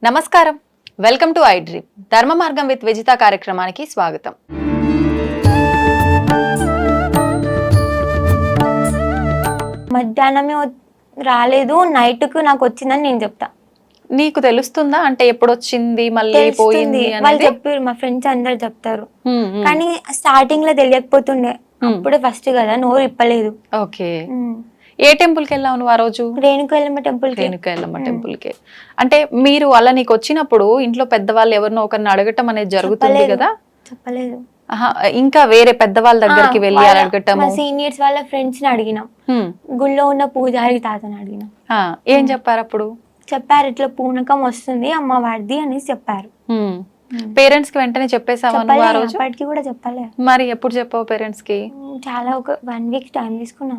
నమస్కారం, welcome to I dream. ధర్మ మార్గం విత్ విజిత కార్యక్రమానికి స్వాగతం. మధ్యాహ్నమే రాలేదు, నైట్ కు నాకు వచ్చిందని నేను చెప్తా. నీకు తెలుస్తుందా అంటే ఎప్పుడు వచ్చింది మళ్ళీ తెలుస్తుంది, పోయింది వాళ్ళు అనేది? చెప్పారు, మా ఫ్రెండ్స్ అందరు చెప్తారు. కానీ స్టార్టింగ్ లో తెలియకపోతుండే, అప్పుడే ఫస్ట్ కదా, నోరు ఇప్పలేదు. ఓకే, ఏ టెంపుల్ కి వెళ్ళావు నువ్వు ఆ రోజు? రేణుకైలమ్మ టెంపుల్ కి. రేణుకైలమ్మ టెంపుల్ కి. అంటే మీరు అలా నీకు వచ్చినప్పుడు ఇంట్లో పెద్దవాళ్ళు ఎవరినో ఒకరిని అడగటం అనేది జరుగుతుంది కదా? చెప్పలేదు. ఇంకా వేరే పెద్దవాళ్ళ దగ్గరికి వెళ్ళి అడగటం? సీనియర్స్ వాళ్ళ ఫ్రెండ్స్ ని అడిగినాం, గుళ్ళో ఉన్న పూజారి తాతని అడిగినాం. ఏం చెప్పారు అప్పుడు? చెప్పారు, ఇట్లా పూనకం వస్తుంది అమ్మవారిది అనేసి చెప్పారు. పేరెంట్స్ కి వెంటనే చెప్పేసావా నువ్వు ఆ రోజు? అప్పటికి కూడా చెప్పలే. మరి ఎప్పుడు చెప్పావు పేరెంట్స్ కి? చాలా ఒక 1 వీక్ టైం తీసుకున్నా,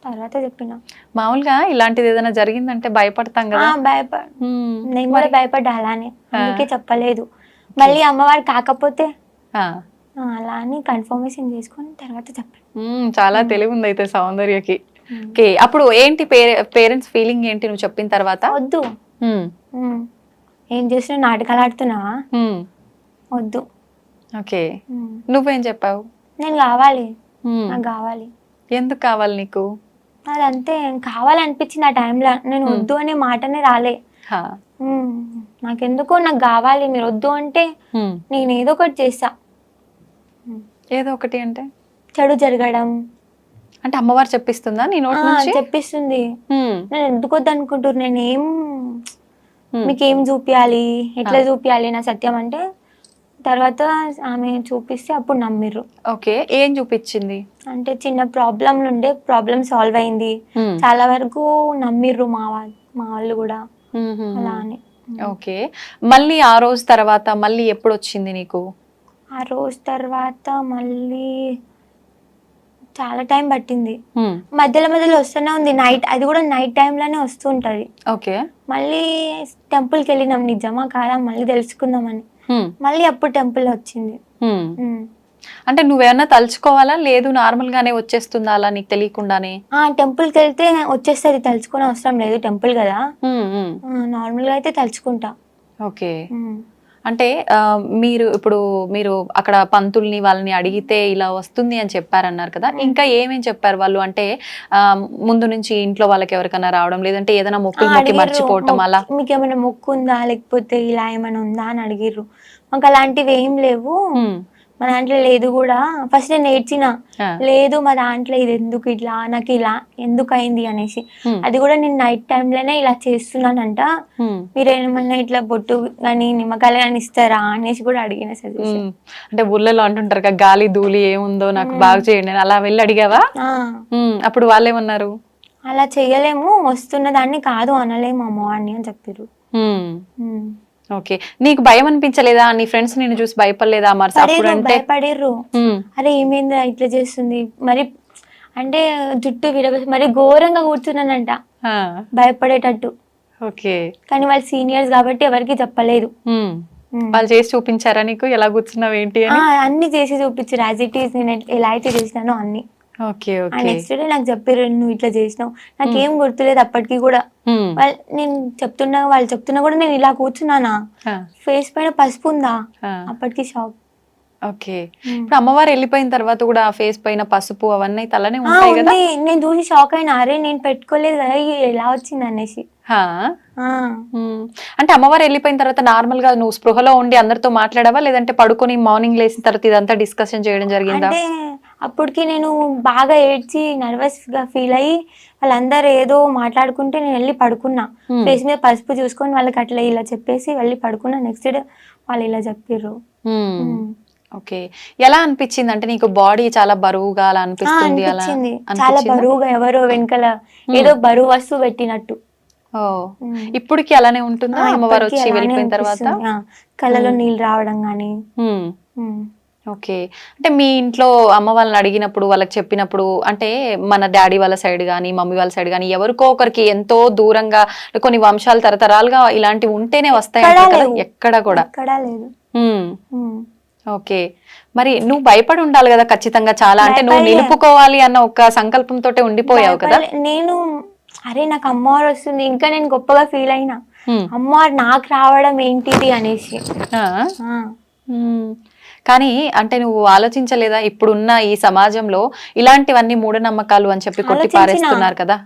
తర్వాత చెప్పినా. మామూలుగా ఇలాంటిది ఏదైనా జరిగిందంటే భయపడతాం కదా? నేను కూడా భయపడ్డా, అలానే అందుకే చెప్పలేదు. మళ్ళీ అమ్మవారు కాకపోతే అలా అని కన్ఫర్మేషన్ చేసుకొని తర్వాత చెప్పాను. చాలా తెలివి ఉంది అయితే సౌందర్యకి. ఓకే, అప్పుడు ఏంటి పేరెంట్స్ ఫీలింగ్ ఏంటి నువ్వు చెప్పిన తర్వాత? వద్దు, ఏం చేసినా నాటకాలు ఆడుతున్నావా, వద్దు. ఓకే, నువ్వేం చెప్పావు? నేను కావాలి, నాకు కావాలి. ఎందుకు కావాలి నీకు? అదంతే, కావాలనిపించింది ఆ టైంలో. నేను వద్దు అనే మాటనే రాలే. నాకెందుకో నాకు కావాలి, మీరు వద్దు అంటే నేను ఏదో ఒకటి చేస్తా. ఏదో ఒకటి అంటే చెడు జరగడం అంటే అమ్మవారు చెప్పిస్తుందా నీ నోటి నుంచి? చెప్పిస్తుంది. నేను ఎందుకు వద్దు అనుకుంటారు, నేనేం మీకేం చూపియాలి, ఎట్లా చూపియాలి నా సత్యం అంటే, తర్వాత ఆమె చూపిస్తే అప్పుడు నమ్మిర్రు. ఓకే, ఏం చూపించింది? అంటే చిన్న ప్రాబ్లం ఉండే, ప్రాబ్లం సాల్వ్ అయింది. చాలా వరకు నమ్మిర్రు మా వాళ్ళు కూడా అలా అని. ఓకే, మళ్ళీ ఆ రోజు తర్వాత మళ్ళీ ఎప్పుడు వచ్చింది నీకు? ఆ రోజు తర్వాత మళ్ళీ చాలా టైం పట్టింది. మధ్యలో మధ్యలో వస్తూనే ఉంది, నైట్, అది కూడా నైట్ టైంలోనే వస్తూ ఉంటది. ఓకే, మళ్ళీ టెంపుల్కి వెళ్ళినాం, నిజమా కాదా మళ్ళీ తెలుసుకుందామని. మళ్ళీ అప్పుడు టెంపుల్ వచ్చింది. అంటే నువ్వేమన్నా తలుచుకోవాలా, లేదు నార్మల్ గానే వచ్చేస్తుందా అలా నీకు తెలియకుండానే? టెంపుల్కి వెళ్తే వచ్చేస్తుంది, తలుచుకునే అవసరం లేదు, టెంపుల్ కదా. నార్మల్ గా అయితే తలుచుకుంటా. ఓకే, అంటే మీరు అక్కడ పంతుల్ని వాళ్ళని అడిగితే ఇలా వస్తుంది అని చెప్పారన్నారు కదా, ఇంకా ఏమేం చెప్పారు వాళ్ళు? అంటే ముందు నుంచి ఇంట్లో వాళ్ళకి ఎవరికైనా రావడం, లేదంటే ఏదైనా మొక్కి మర్చిపోవటం అలా? మీకు ఏమైనా మొక్కు ఉందా, లేకపోతే ఇలా ఏమైనా ఉందా అని అడిగిర్రు. మాకు అలాంటివి ఏం లేవు, మా దాంట్లో లేదు కూడా. ఫస్ట్ నేను ఏడ్చిన, లేదు మా దాంట్లో ఇది ఎందుకు ఇట్లా, నాకు ఇలా ఎందుకు అయింది అనేసి. అది కూడా నేను నైట్ టైంలోనే ఇలా చేస్తున్నానంట, మీరు ఏమన్నా ఇట్లా బొట్టు కానీ నిమ్మకాయలు కానీ ఇస్తారా అనేసి కూడా అడిగిన సజెషన్. అంటే ఊళ్ళలో అంటుంటారు కదా, గాలి ధూళి ఏముందో నాకు బాగా చేయండి, అలా వెళ్ళి అడిగావా? అప్పుడు వాళ్ళు ఏమన్నారు? అలా చెయ్యలేము, వస్తున్న దాన్ని కాదు అనలేము అమ్మవారిని అని చెప్పారు. ఓకే, నీకు భయం అనిపించలేదా? నీ ఫ్రెండ్స్ నిన్ను చూసి భయపడలేదా? భయపడిర్రు, అరే ఏమైంది ఇట్లా చేస్తుంది మరి, అంటే జుట్టు విరగ మరి ఘోరంగా కూర్చున్నానంట భయపడేటట్టు. ఓకే, కానీ వాళ్ళు సీనియర్స్ కాబట్టి ఎవరికి చెప్పలేదు. వాళ్ళు చేసి చూపించారా నీకు ఎలా కూర్చున్నావు ఏంటి అని? అన్ని చేసి చూపించారు, యాజ్ ఇట్ ఈస్ నేను ఎలా అయితే చేసినానో అన్ని. నెక్స్ట్ డే నాకు చెప్పారు, నువ్వు ఇట్లా చేసినావు, నాకేం గుర్తులేదు అప్పటికి కూడా. నేను వాళ్ళు చెప్తున్నా కూడా నేను ఇలా కూర్చున్నానా, ఫేస్ పైన పసుపు ఉందా, అప్పటికి షాక్. ఓకే, ఇప్పుడు అమ్మవారు వెళ్ళిపోయిన తర్వాత కూడా ఆ ఫేస్ పైన పసుపు అవన్నీ తలనే ఉంటాయి కదా? నేను చూసి షాక్ అయినా, అరే నేను పెట్టుకోలేదు కదా, ఎలా వచ్చింది అనేసి. అంటే అమ్మవారు వెళ్ళిపోయిన తర్వాత నార్మల్ గా నువ్వు స్పృహలో ఉండి అందరితో మాట్లాడావా, లేదంటే పడుకొని మార్నింగ్ లేచిన తర్వాత ఇదంతా డిస్కషన్ చేయడం జరిగిందా? అంటే అప్పటికి నేను బాగా ఏడ్చి నర్వస్ గా ఫీల్ అయ్యి వాళ్ళందరూ ఏదో మాట్లాడుకుంటే నేను వెళ్ళి పడుకున్నా, ఫేస్ మీద పసుపు చూసుకొని వాళ్ళకి అట్లా ఇలా చెప్పేసి వెళ్ళి పడుకున్నా. నెక్స్ట్ డే వాళ్ళు ఇలా చెప్పారు. ఓకే, ఎలా అనిపించింది? అంటే నీకు బాడీ చాలా బరువుగా అలా అనిపిస్తుంది? చాలా బరువుగా, ఎవరో వెనకాల ఏదో బరువు వస్తువు పెట్టినట్టు. ఇప్పటికి అలానే ఉంటుందా అమ్మవారు వచ్చి వెళ్ళిపోయిన తర్వాత? కళ్ళలో నీళ్ళు రావడం గానీ. ఓకే, అంటే మీ ఇంట్లో అమ్మ వాళ్ళని అడిగినప్పుడు, వాళ్ళకి చెప్పినప్పుడు, అంటే మన డాడీ వాళ్ళ సైడ్ గానీ మమ్మీ వాళ్ళ సైడ్ గానీ ఎవరికో ఒకరికి ఎంతో దూరంగా కొన్ని వంశాలు తరతరాలుగా ఇలాంటివి ఉంటేనే వస్తాయి కదా, ఎక్కడ కూడా లేదు. ఓకే, మరి నువ్వు భయపడి ఉండాలి కదా ఖచ్చితంగా చాలా, అంటే నువ్వు నిలుపుకోవాలి అన్న ఒక సంకల్పంతో ఉండిపోయావు కదా? నేను అరే నాకు అమ్మవారు వస్తుంది, ఇంకా నేను గొప్పగా ఫీల్ అయినా, అమ్మవారు నాకు రావడం ఏంటిది అనేసి. ఆ. ఆ. కానీ అంటే నువ్వు ఆలోచించలేదా, ఇప్పుడున్న ఈ సమాజంలో ఇలాంటివన్నీ మూఢనమ్మకాలు అని చెప్పి కొట్టి పారేస్తున్నారు కదా?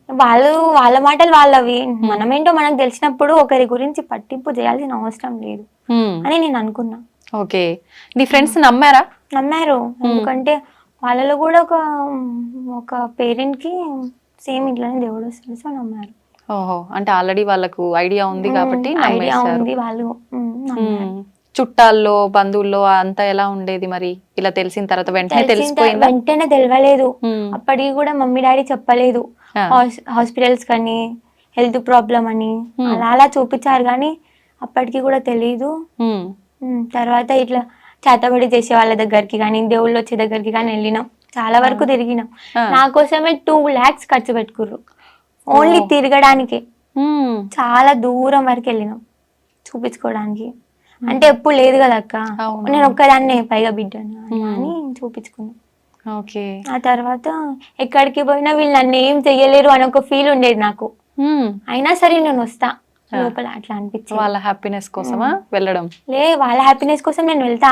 వాళ్ళ మాటలు వాళ్ళవి, మనమేంటో మనకు తెలిసినప్పుడు ఒకరి గురించి పట్టింపు చేయాల్సిన అవసరం లేదు అని నేను అనుకున్నా. ఓకే, నీ ఫ్రెండ్స్ నమ్మారా? నమ్మారు, ఎందుకంటే వాళ్ళలో కూడా ఒక పేరెంట్ కి సేమ్ ఇట్లానే దేవుడు వస్తుంది, సో నమ్మారు. ఓహో, అంటే ఆల్రెడీ వాళ్ళకు ఐడియా ఉంది కాబట్టి ఐడియా ఉంది, వాళ్ళు నమ్మారు. చుట్టాల్లో బంధువుల్లో అంతా ఎలా ఉండేది మరి? ఇలా తెలిసిన తర్వాత వెంటనే తెలిసిపోయిందా? వెంటనే తెలియలేదు, అప్పటికి కూడా మమ్మీ డాడీ చెప్పలేదు. హాస్పిటల్స్ కానీ హెల్త్ ప్రాబ్లం అని అలా చూపించారు, కానీ అప్పటికి కూడా తెలీదు. తర్వాత ఇట్లా చేతబడి చేసే వాళ్ళ దగ్గరికి కానీ దేవుళ్ళు వచ్చే దగ్గరికి కానీ వెళ్ళినాం, చాలా వరకు తిరిగినాం. నా కోసమే 2 lakhs ఖర్చు పెట్టుకుర్రు ఓన్లీ తిరగడానికి. చాలా దూరం వరకు వెళ్ళినాం చూపించుకోవడానికి, అంటే ఎప్పుడు లేదు కదా అక్క, నేను ఒక్కదాన్నే పైగా బిడ్డను అని చూపించుకున్నాను. ఆ తర్వాత ఎక్కడికి పోయినా వీళ్ళు నన్ను ఏం చెయ్యలేరు అని ఒక ఫీల్ ఉండేది నాకు, అయినా సరే నేను వస్తా లోపల, అట్లా అనిపించింది. వాళ్ళ హ్యాపీనెస్ కోసమా వెళ్ళడం? వాళ్ళ హ్యాపీనెస్ కోసం నేను వెళ్తా,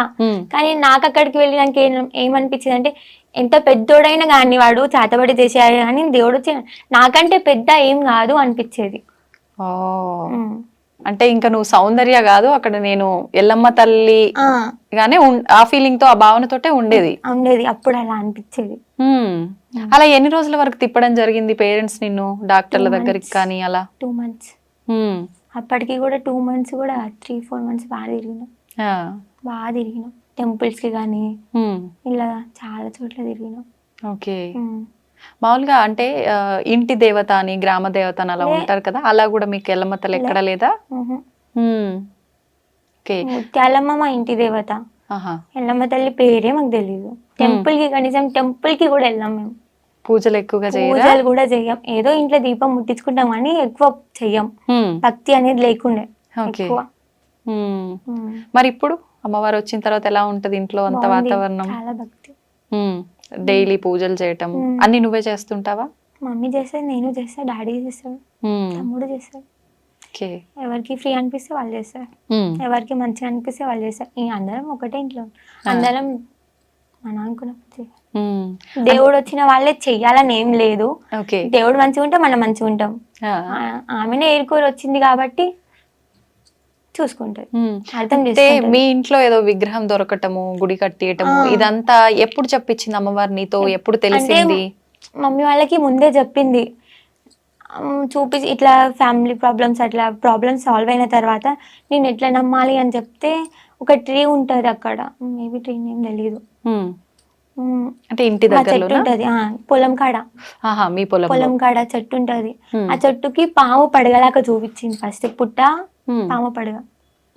కానీ నాకు అక్కడికి వెళ్ళినాక ఏమనిపించింది అంటే, ఎంత పెద్దోడైనా కానీ వాడు చేతబడి చేసేయాలి కానీ దేవుడు వచ్చి నాకంటే పెద్ద ఏం కాదు అనిపించేది. అంటే ఇంకా నువ్వు సౌందర్య కాదు అక్కడ, నేను ఎల్లమ్మ తల్లి గానే ఆ ఫీలింగ్ తో, ఆ భావనతోటే ఉండేది. అప్పుడు అలా అనిపించేది. అలా ఎన్ని రోజుల వరకు తిప్పడం జరిగింది పేరెంట్స్ నిన్ను డాక్టర్ల దగ్గరికి కానీ? అలా 2 months. అప్పటికి కూడా 2 months కూడా 3-4 months బాగా తిరిగినాం టెంపుల్స్ కి కానీ ఇలా చాలా చోట్ల తిరిగినాం. ఓకే, మామూలుగా అంటే ఇంటి దేవత అని గ్రామ దేవత అని అలా ఉంటారు కదా, అలా కూడా మీకు ఎల్లమ్మ తల్లి ఎక్కడ లేదా? ముత్యాలమ్మ మా ఇంటి దేవత, ఎల్లమ్మ తల్లి పేరే మాకు తెలియదు. టెంపుల్ కి కనీసం టెంపుల్ కి కూడా వెళ్ళాం మేము. పూజలు ఎక్కువగా పూజలు కూడా చెయ్యం, ఏదో ఇంట్లో దీపం ముట్టించుకుంటాం కానీ ఎక్కువ చెయ్యం, భక్తి అనేది లేకుండే ఎక్కువ. మరి ఇప్పుడు అమ్మవారు వచ్చిన తర్వాత ఎలా ఉంటది ఇంట్లో అంత వాతావరణం? చాలా భక్తి, డైలీ పూజలు చేయటం అన్ని నువ్వే చేస్తుంటావా? మమ్మీ చేస్తాడు, నేను చేస్తా, డాడీ చేస్తాడు, తమ్ముడు చేస్తాడు. ఎవరికి ఫ్రీ అనిపిస్తే వాళ్ళు చేస్తారు, ఎవరికి మంచిగా అనిపిస్తే వాళ్ళు చేస్తారు. అందరం ఒకటే ఇంట్లో, అందరం మన అనుకున్నప్పుడు. దేవుడు వచ్చిన వాళ్ళే చెయ్యాలని ఏం లేదు, దేవుడు మంచిగా ఉంటే మనం మంచిగా ఉంటాం. ఆమెనే ఏరుకోరు వచ్చింది కాబట్టి చూసుకుంటది, అర్థం చేస్తే. మీ ఇంట్లో ఏదో విగ్రహం దొరకటము, గుడి కట్టేయటము, ఇదంతా ఎప్పుడు చెప్పించింది అమ్మవారు నీతో? ఎప్పుడు తెలిసింది? మమ్మీ వాళ్ళకి ముందే చెప్పింది, చూపించి ఇట్లా ఫ్యామిలీ ప్రాబ్లమ్స్, అట్లా ప్రాబ్లమ్స్ సాల్వ్ అయిన తర్వాత నేను ఎట్లా నమ్మాలి అని చెప్తే, ఒక ట్రీ ఉంటది అక్కడ, మేబీ ట్రీ నేమ్ తెలీదు, అంటే ఇంటి దగ్గర ఉంటది, పొలం కాడ, మీ పొలం కాడ చెట్టు ఉంటది. ఆ చెట్టుకి పాము పడగలాగా చూపించింది ఫస్ట్, పుట్ట పాము పడగ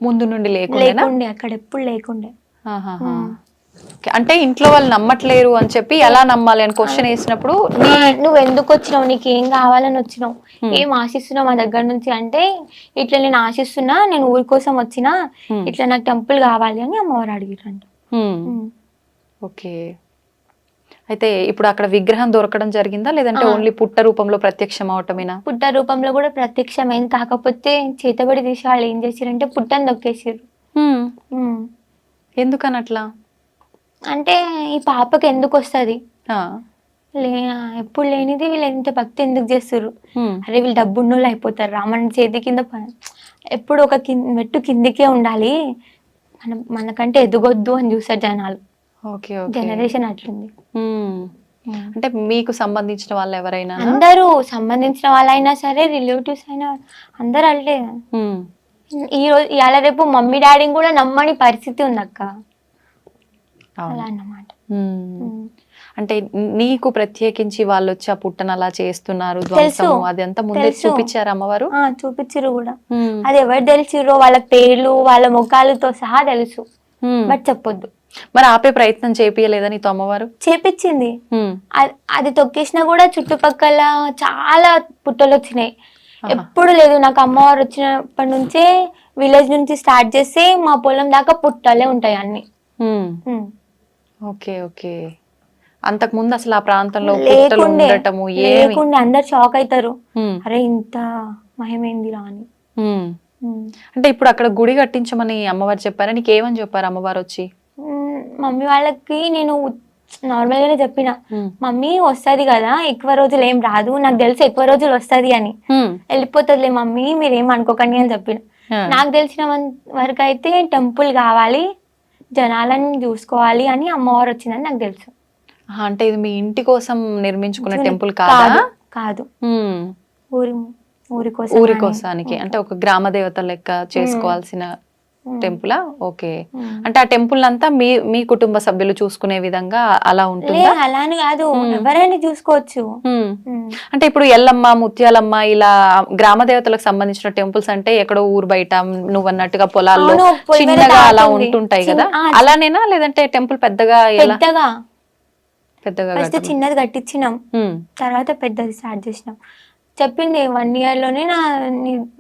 ముందు నుండి లేకుండే, అక్కడ ఎప్పుడు లేకుండే. అంటే ఇంట్లో వాళ్ళు నమ్మట్లేరు అని చెప్పి ఎలా నమ్మాలి అని క్వశ్చన్ వేసినప్పుడు, నువ్వు ఎందుకు వచ్చినావు, నీకు ఏం కావాలని వచ్చినావు, ఏం ఆశిస్తున్నావు మా దగ్గర నుంచి అంటే, ఇట్లా నేను ఆశిస్తున్నా, నేను ఊరి కోసం వచ్చినా, ఇట్లా నాకు టెంపుల్ కావాలి అని అమ్మవారు అడిగిరంట. ఓకే, అయితే ఇప్పుడు అక్కడ విగ్రహం దొరకడం జరిగిందా, లేదంటే ఓన్లీ పుట్ట రూపంలో ప్రత్యక్షం అవటమేనా? పుట్ట రూపంలో కూడా ప్రత్యక్షమైంది, కాకపోతే చేతబడి తీసి వాళ్ళు ఏం చేసారంటే పుట్టని దొక్కేసారు. ఎందుకని అట్లా అంటే, ఈ పాపకి ఎందుకు వస్తుంది, ఎప్పుడు లేనిది వీళ్ళు ఎంత భక్తి ఎందుకు చేస్తారు, అరే వీళ్ళు డబ్బున్నోళ్ళు అయిపోతారు రా, మన చేతి కింద ఎప్పుడు ఒక మెట్టు కిందికే ఉండాలి, మనకంటే ఎదుగొద్దు అని చూస్తారు జనాలు. జనరేషన్ అట్లుంది. అంటే మీకు సంబంధించిన వాళ్ళు ఎవరైనా? అందరూ సంబంధించిన వాళ్ళైనా సరే, రిలేటివ్స్ అయినా అందరు అంటే, ఈ రోజు ఇవాళ రేపు మమ్మీ డాడీని కూడా నమ్మని పరిస్థితి ఉంది అక్క, అలా అన్నమాట. అంటే నీకు ప్రత్యేకించి వాళ్ళు వచ్చి ఆ పుట్టను అలా చేస్తున్నారు ధ్వంసము, అదంతా ముందే చూపించారు అమ్మవారు? చూపించారు కూడా, అది ఎవరు తెలిసిరో వాళ్ళ పేర్లు వాళ్ళ ముఖాలతో సహా తెలుసు, బట్ చెప్పొద్దు. మరి ఆపే ప్రయత్నం చేపియలేదా నీతో అమ్మవారు? చేపించింది, అది తొక్కేసినా కూడా చుట్టుపక్కల చాలా పుట్టలు వచ్చినాయి, ఎప్పుడు లేదు. నాకు అమ్మవారు వచ్చినప్పటి నుంచే విలేజ్ నుంచి స్టార్ట్ చేస్తే మా పొలం దాకా పుట్టలే ఉంటాయి అన్ని. ఓకే ఓకే, అంతకు ముందు అసలు ఆ ప్రాంతంలో పుట్టలు ఉండటము ఏమి లేకుండే అందరు షాక్ అవుతారు, ఉమ్, అరే ఇంత మహిమేందిరా అని. ఉమ్. ఉమ్. అంటే ఇప్పుడు అక్కడ గుడి కట్టించమని అమ్మవారు చెప్పారా? నీకు ఏమని చెప్పారు అమ్మవారు వచ్చి? మమ్మీ వాళ్ళకి నేను నార్మల్ గానే చెప్పిన, ఉమ్, మమ్మీ వస్తది కదా ఎక్కువ రోజులు ఏం రాదు, నాకు తెలిసి ఎక్కువ రోజులు వస్తది అని, ఉమ్, వెళ్ళిపోతుందిలే మమ్మీ మీరేం అనుకోకండి అని చెప్పిన. ఆ, నాకు తెలిసిన వరకు అయితే టెంపుల్ కావాలి, జనాలను చూసుకోవాలి అని అమ్మవారు వచ్చిందని నాకు తెలుసు. ఆహా, అంటే ఇది మీ ఇంటి కోసం నిర్మించుకున్న టెంపుల్ కాదా? కాదు కాదు, ఉమ్, ఊరి ఊరి కోసం ఊరి అని. కోసానికి, అంటే ఒక గ్రామ దేవత లెక్క చేసుకోవాల్సిన ఉమ్. టెంపులా? ఓకే. ఉమ్. అంటే ఆ టెంపుల్ అంతా మీ మీ కుటుంబ సభ్యులు చూసుకునే విధంగా అలా లే ఉంటుందా? అలాని కాదు, ఎవరైనా చూసుకోవచ్చు. ఉమ్. ఉమ్. అంటే ఇప్పుడు ఎల్లమ్మ, ముత్యాలమ్మ ఇలా గ్రామ దేవతలకు సంబంధించిన టెంపుల్స్ అంటే ఎక్కడో ఊరు బయట నువ్వు అన్నట్టుగా పొలాల్లో అవును, పొలిమేర చిన్నగా అలా దాటుతుంది. ఉంటుంటాయి కదా, ఆ, అలానేనా? లేదంటే టెంపుల్ పెద్దగా ఎలా? పెద్దగా పెద్దగా ఫస్ట్ కట్టమా? చిన్నది కట్టించినాం, ఉమ్, తర్వాత పెద్దది స్టార్ట్ చేసినాం. చెప్పింది 1 year లోనే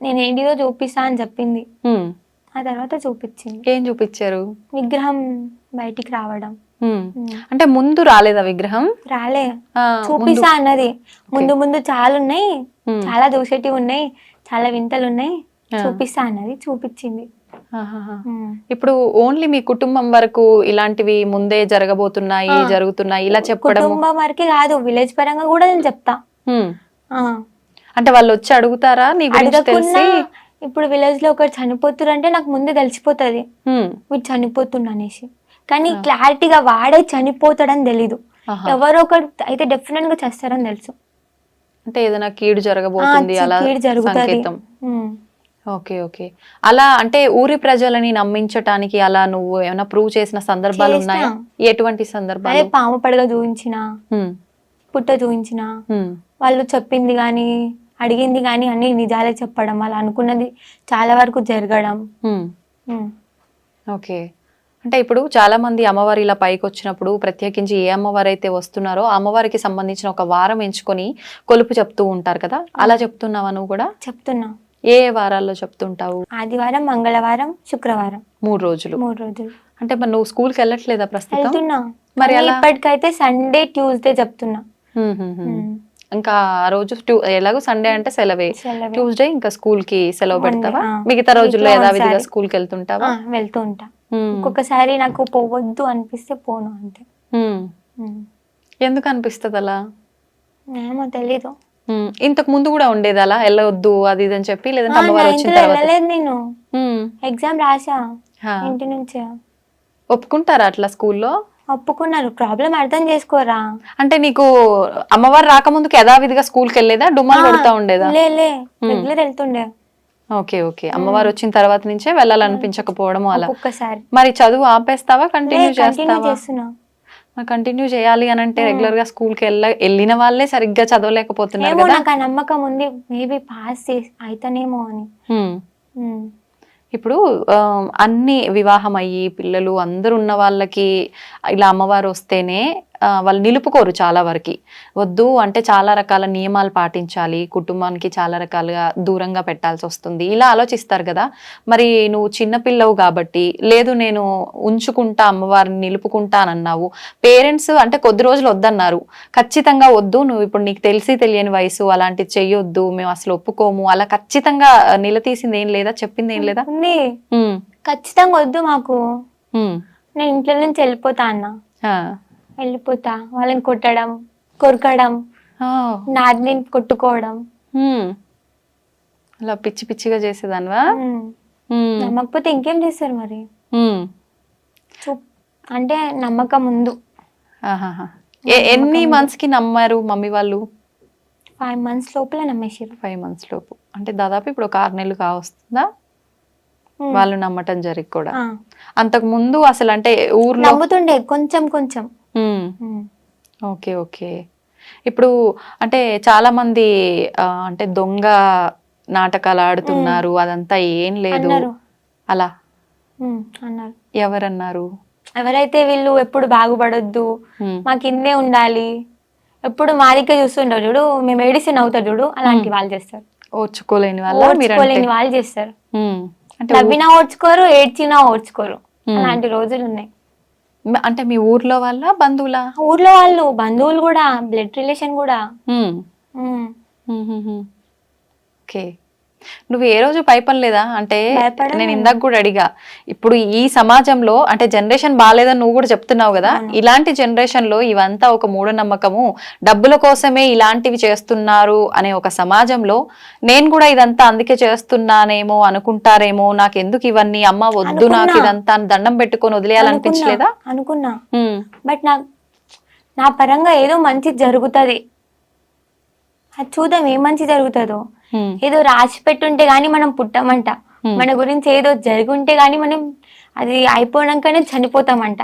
నేను ఏంటిదో చూపిస్తా అని చెప్పింది. ఉమ్. ఆ తర్వాత చూపించింది, ఏం చూపించారు? విగ్రహం బయటికి రావడం. ఉమ్. ఉమ్. అంటే ముందు రాలేదా విగ్రహం? రాలే, ఆ, చూపిస్తా అన్నది. ముందు ముందు చాలా ఉన్నాయి, ఉమ్. చాలా దూసేటివి ఉన్నాయి, చాలా వింతలు ఉన్నాయి, ఆ. చూపిస్తా అన్నది, చూపించింది. ఆహాహా. ఉమ్. ఇప్పుడు ఓన్లీ మీ కుటుంబం వరకు ఇలాంటివి ముందే జరగబోతున్నాయి, ఆ. జరుగుతున్నాయి ఇలా చెప్పడము? కుటుంబం వరకే కాదు, విలేజ్ పరంగా కూడా నేను చెప్తా. ఉమ్. ఆ, అంటే వాళ్ళు వచ్చి అడుగుతారా నీ గురించి అడగకున్నా తెలిసి? ఇప్పుడు విలేజ్ లో ఒకరు చనిపోతురు అంటే నాకు ముందే తెలిసిపోతుంది ఉమ్. వీడు చనిపోతుండ అనేసి. కానీ క్లారిటీగా వాడే చనిపోతాడని తెలీదు, ఆహా. ఎవరో ఒకరు అయితే డెఫినెట్ గా చేస్తారని తెలుసు. అంటే ఏదైనా కీడు జరగబోతుంది అలా కీడు జరుగుతుంది. సంకేతం. Okay, okay. అలా అంటే ఊరి ప్రజలని నమ్మించటానికి అలా నువ్వు ఏమైనా ప్రూవ్ చేసిన సందర్భాలు చేస్తా. ఉన్నాయా? ఎటువంటి అదే సందర్భాలు? పాము పడగ చూపించిన, ఉమ్, పుట్ట చూపించిన, ఉమ్, వాళ్ళు చెప్పింది కానీ అడిగింది కానీ అన్ని నిజాలే చెప్పడం, వాళ్ళు అనుకున్నది చాలా వరకు జరగడం. ఉమ్. ఉమ్. ఓకే. అంటే ఇప్పుడు చాలా మంది అమ్మవారు ఇలా పైకి వచ్చినప్పుడు ప్రత్యేకించి ఏ అమ్మవారు అయితే వస్తున్నారో ఆ అమ్మవారికి సంబంధించిన ఒక వారం ఎంచుకొని కొలుపు చెప్తూ ఉంటారు కదా, అలా చెప్తున్నావా నువ్వు కూడా? చెప్తున్నా. ఏ ఏ వారాల్లో చెప్తుంటావు? ఆదివారం, మంగళవారం, శుక్రవారం, 3 రోజులు. 3 రోజులు అంటే మరి నువ్వు స్కూల్కి వెళ్ళట్లేదా ప్రస్తుతం? వెళ్తున్నా. మరి కానీ ఎలా? ఇప్పటికైతే సండే, ట్యూస్డే చెప్తున్నా. హ్మ్, హ్మ్, హ్మ్. ఇంకా ఆ రోజు ఎలాగో సండే అంటే సెలవే, సెలవే. ట్యూస్డే ఇంకా స్కూల్ కి సెలవు Monday, పెడతావా? ఆ. మిగతా రోజుల్లో Weekలో యథావిధిగా ఒకసారి. స్కూల్ కి వెళ్తుంటావా? వెళ్తూ ఉంటా. హ్మ్, ఒక్కొక్కసారి నాకు పోవద్దు అనిపిస్తే పోను అంతే. హ్మ్. ఉమ్. ఎందుకు అనిపిస్తుంది అలా? ఏమో తెలీదు. ఇంతకు ముందు కూడా ఉండేది అలా వెళ్ళవద్దు అది ఇది అని చెప్పి, లేదంటే అమ్మవారు వచ్చిన 9th లో తర్వాత? వెళ్ళలేదు నేను, హ్మ్. ఎగ్జామ్ రాసా హా. ఇంటి నుంచే. ఒప్పుకుంటారా అట్లా స్కూల్లో? ఒప్పుకున్నారు, ప్రాబ్లం అర్థం చేసుకోరా. అంటే నీకు అమ్మవారు రాకముందుకు యథావిధిగా స్కూల్కి వెళ్ళేదా, డుమ్మాలు కొడతా ఉండేదా? లే రెగ్యులర్ వెళ్తుండే. Okay, okay. అమ్మవారు వచ్చిన తర్వాత నుంచే వెళ్ళాలనిపించకపోవడం అలా. ఒక్కొక్కసారి మరి చదువు ఆపేస్తావా, కంటిన్యూ కంటిన్యూ చేస్తావా? చేస్తున్నా. మరి కంటిన్యూ చేయాలి అని అంటే రెగ్యులర్ గా స్కూల్ కి వెళ్ళిన వాళ్ళే సరిగ్గా చదవలేకపోతున్నారు ఏమో కదా. నాకు ఆ నమ్మకం ఉంది, మేబీ పాస్ అయితేనేమో అని. హ్మ్. ఉమ్. ఇప్పుడు అన్ని వివాహం అయ్యి పిల్లలు అందరు ఉన్న వాళ్ళకి ఇలా అమ్మవారు వస్తేనే వాళ్ళు నిలుపుకోరు చాలా వరకు. వద్దు అంటే చాలా రకాల నియమాలు పాటించాలి, కుటుంబానికి చాలా రకాలుగా దూరంగా పెట్టాల్సి వస్తుంది, ఇలా ఆలోచిస్తారు కదా. మరి నువ్వు చిన్నపిల్లవు కాబట్టి, లేదు నేను ఉంచుకుంటా అమ్మవారిని నిలుపుకుంటా అని అన్నావు. పేరెంట్స్ అంటే కొద్ది రోజులు వద్దన్నారు, ఖచ్చితంగా వద్దు నువ్వు ఇప్పుడు నీకు తెలిసి తెలియని వయసు అలాంటిది చెయ్యొద్దు మేము అసలు ఒప్పుకోము అలా ఖచ్చితంగా నిలదీసింది ఏం లేదా, చెప్పింది ఏం లేదా? ఉంది, ఉమ్, ఖచ్చితంగా వద్దు మాకు, ఉమ్, నేను ఇంట్లో నుంచి వెళ్ళిపోతా అన్న. ఆ, వెళ్ళిపోతా, వాళ్ళని కొట్టడం, కొరకడం, ఆ, నాదిని కొట్టుకోవడం. ఉమ్. అలా పిచ్చి పిచ్చిగా చేసేదానివా? ఉమ్. ఉమ్, నమ్మకపోతే ఇంకేం చేస్తారు మరి. ఉమ్. అంటే నమ్మకం ముందు ఆహాహా. ఎన్ని మంత్స్ కి నమ్మారు మమ్మీ వాళ్ళు? 5 months లోపల నమ్మేసారు. 5 months లోపు అంటే దాదాపు ఇప్పుడు ఒక 6 నెలలు కావస్తుందా వాళ్ళు నమ్మటం జరిగి కూడా? అంతకు ముందు అసలు అంటే ఊర్లో నమ్ముతుండే కొంచెం కొంచెం. Okay, okay. ఇప్పుడు అంటే చాలా మంది అంటే దొంగ నాటకాలు ఆడుతున్నారు అదంతా ఏం లేదు అలా అన్నారు. ఎవరన్నారు? ఎవరైతే వీళ్ళు ఎప్పుడు బాగుపడొద్దు, మాకు ఇన్నే ఉండాలి, ఎప్పుడు మా దగ్గర చూస్తుంటారు చూడు, మేము ఏడిసి నవ్వుతారు చూడు, అలాంటి వాళ్ళు చేస్తారు. ఓర్చుకోలేని వాళ్ళు చేస్తారు. అంటే నవ్వినా ఓడ్చుకోరు, ఏడ్చినా ఓడ్చుకోరు, అలాంటి రోజులు ఉన్నాయి. అంటే మీ ఊర్లో వాళ్ళ బంధువులా? ఊర్లో వాళ్ళు బంధువులు కూడా, బ్లడ్ రిలేషన్ కూడా. ఉమ్, ఉమ్. ఓకే. నువ్వు ఏ రోజు భయపడలేదా? అంటే భయపడను. నేను ఇందాక కూడా అడిగా, ఇప్పుడు ఈ సమాజంలో అంటే జనరేషన్ బాగాలేదని నువ్వు కూడా చెప్తున్నావు కదా, అవును. ఇలాంటి జనరేషన్ లో ఇవంతా ఒక మూఢనమ్మకము, డబ్బుల కోసమే ఇలాంటివి చేస్తున్నారు అనే ఒక సమాజంలో నేను కూడా ఇదంతా అందుకే చేస్తున్నానేమో అనుకుంటారేమో, నాకు ఎందుకు ఇవన్నీ, అమ్మ వద్దు నాకు అనుకున్నా. ఇదంతా అని దండం పెట్టుకొని వదిలేయాలనిపించలేదా? అనుకున్నా. బట్ నా పరంగా ఏదో మంచి జరుగుతుంది, అది చూద్దాం ఏం మంచి జరుగుతుందో. ఏదో రాసి పెట్టుంటే గానీ మనం పుట్టమంట, మన గురించి ఏదో జరుగుంటే గానీ మనం అది అయిపోయాకనే చనిపోతామంట.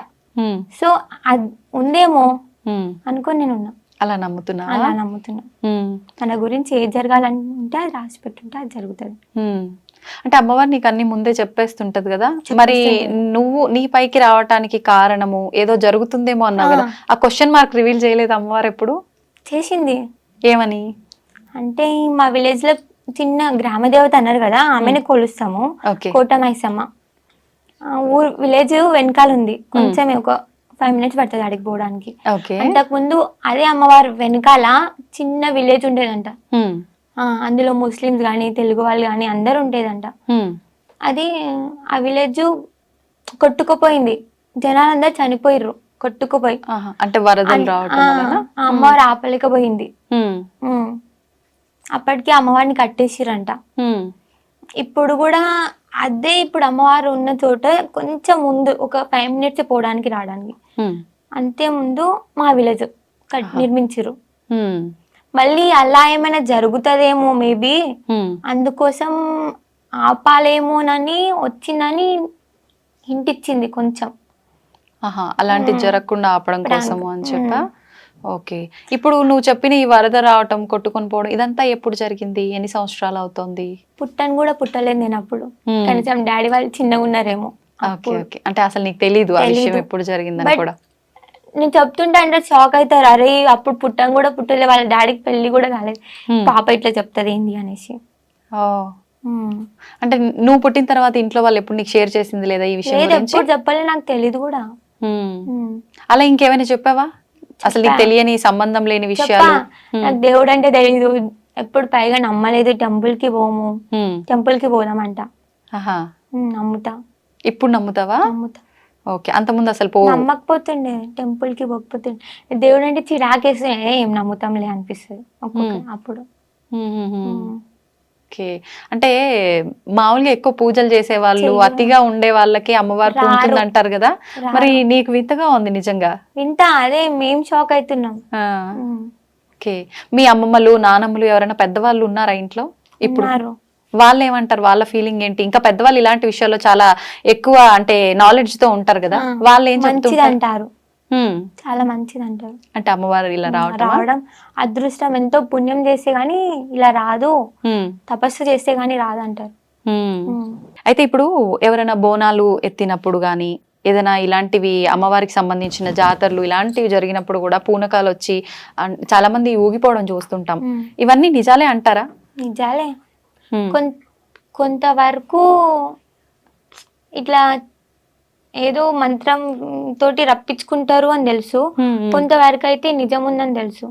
సో అది ఉందేమో అనుకొని నేను ఉన్నా. అలా నమ్ముతున్నా? అలా నమ్ముతున్నా. మన గురించి ఏది జరగాలంటే అది రాసి పెట్టుంటే అది జరుగుతుంది. అంటే అమ్మవారు నీకు అన్ని ముందే చెప్పేస్తుంటది కదా, మరి నువ్వు నీ పైకి రావటానికి కారణము ఏదో జరుగుతుందేమో అన్నావు కదా, ఆ క్వశ్చన్ మార్క్ రివీల్ చేయలేదు అమ్మవారు ఎప్పుడు? చేసింది. ఏమని? అంటే మా విలేజ్ లో చిన్న గ్రామ దేవత అన్నారు కదా, ఆమెను కొలుస్తాము, కోటమైసమ్మ. ఊరు విలేజ్ వెనకాల ఉంది, కొంచెం ఒక 5 minutes పడుతుంది అడిగి పోవడానికి. అంతకు ముందు అదే అమ్మవారు వెనకాల చిన్న విలేజ్ ఉండేదంట. అందులో ముస్లిమ్స్ గాని తెలుగు వాళ్ళు గాని అందరు ఉండేదంట. అది ఆ విలేజ్ కొట్టుకుపోయింది, జనాలందరూ చనిపోయిర్రు కొట్టుకుపోయి. అంటే వరదలు రావటం వలన అమ్మవారు ఆపలేకపోయింది. అప్పటికి అమ్మవారిని కట్టేసిరంట. ఇప్పుడు కూడా అదే, ఇప్పుడు అమ్మవారు ఉన్న చోట కొంచెం ముందు ఒక 5 minutes పోవడానికి రావడానికి, అంతే ముందు మా విలేజ్ నిర్మించారు. మళ్ళీ అలా ఏమైనా జరుగుతుందేమో మేబీ, అందుకోసం ఆపాలేమోనని వచ్చిందని హింట్ ఇచ్చింది కొంచెం. అలాంటివి జరగకుండా ఆపడం కోసము అని చెప్పా. ఓకే. ఇప్పుడు నువ్వు చెప్పిన ఈ వరద రావటం, కొట్టుకొని పోవడం, ఇదంతా ఎప్పుడు జరిగింది? ఎన్ని సంవత్సరాలు అవుతోంది? పుట్టను కూడా పుట్టలేదు నేను అప్పుడు, కనీసం డాడీ వాళ్ళు చిన్నగా ఉన్నారేమో. అంటే అసలు నీకు తెలీదు ఆ విషయం ఎప్పుడు జరిగిందని కూడా? నేను చెప్తుంటే అంటే షాక్ అవుతారు, అరే అప్పుడు పుట్టను కూడా పుట్టలేదు, వాళ్ళ డాడీకి పెళ్లి కూడా కాలేదు, పాప ఇట్లా చెప్తుంది ఏంది అనేసి. అంటే నువ్వు పుట్టిన తర్వాత ఇంట్లో వాళ్ళు ఎప్పుడు నీకు షేర్ చేసింది లేదా ఈ విషయం? ఎప్పుడు చెప్పలే, నాకు తెలీదు కూడా. అలా ఇంకేమైనా చెప్పావా? అసలు నీకు తెలియని సంబంధం లేని విషయాలు? నాకు దేవుడు అంటే తెలీదు, ఎప్పుడు పైగా నమ్మలేదు. టెంపుల్ కి పోము, టెంపుల్ కి పోదామంట. నమ్ముతా. ఇప్పుడు నమ్ముతావా? నమ్ముతా. ఓకే. అంతకుముందు అసలు నమ్మకపోతుండే, టెంపుల్ కి పోకపోతుండే. దేవుడు అంటే చిరాకేస్తే ఏం నమ్ముతాంలే అనిపిస్తుంది అప్పుడు. ఓకే. అంటే మామూలుగా ఎక్కువ పూజలు చేసే వాళ్ళు, అతిగా ఉండే వాళ్ళకి అమ్మవారు పూజలు అంటారు కదా, మరి నీకు వింతగా ఉంది నిజంగా. వింత, అదే మేము షాక్ అవుతున్నాం. ఓకే. మీ అమ్మమ్మలు నానమ్మలు ఎవరైనా పెద్దవాళ్ళు ఉన్నారా ఇంట్లో ఇప్పుడు? వాళ్ళు ఏమంటారు? వాళ్ళ ఫీలింగ్ ఏంటి? ఇంకా పెద్దవాళ్ళు ఇలాంటి విషయాల్లో చాలా ఎక్కువ అంటే నాలెడ్జ్ తో ఉంటారు కదా, వాళ్ళు ఏం అంటారు? చాలా మంచిది అంటారు. అంటే అమ్మవారు ఇలా రావడం అదృష్టం, ఎంతో పుణ్యం చేస్తే గానీ ఇలా రాదు, తపస్సు చేస్తే గానీ రాదంటారు. అయితే ఇప్పుడు ఎవరైనా బోనాలు ఎత్తినప్పుడు గానీ, ఏదైనా ఇలాంటివి అమ్మవారికి సంబంధించిన జాతరలు ఇలాంటివి జరిగినప్పుడు కూడా పూనకాలు వచ్చి చాలా మంది ఊగిపోవడం చూస్తుంటాం, ఇవన్నీ నిజాలే అంటారా? నిజాలే. కొంతవరకు ఇట్లా ఏదో మంత్రం తోటి రప్పించుకుంటారు అని తెలుసు, కొంతవరకు అయితే నిజం ఉందని తెలుసు.